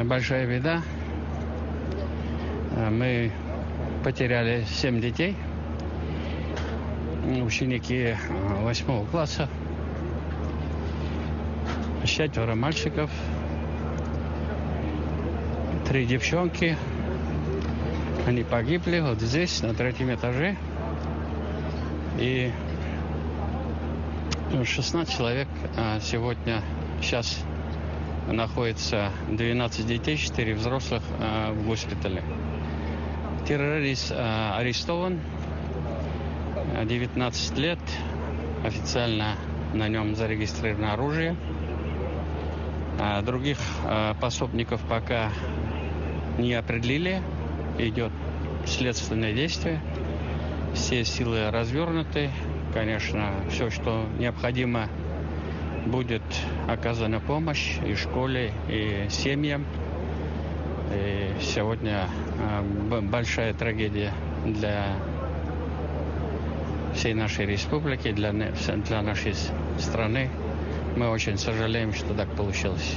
большая беда. Мы потеряли 7 детей, ученики 8 класса, 4 мальчиков, 3 девчонки. Они погибли вот здесь, на 3-м этаже. И 16 человек сегодня, сейчас находится 12 детей, 4 взрослых в госпитале. Террорист арестован, 19 лет, официально на нем зарегистрировано оружие. Других пособников пока не определили, идет следственное действие, все силы развернуты, конечно, все, что необходимо, будет оказана помощь и школе, и семьям. И сегодня большая трагедия для всей нашей республики, для нашей страны. Мы очень сожалеем, что так получилось.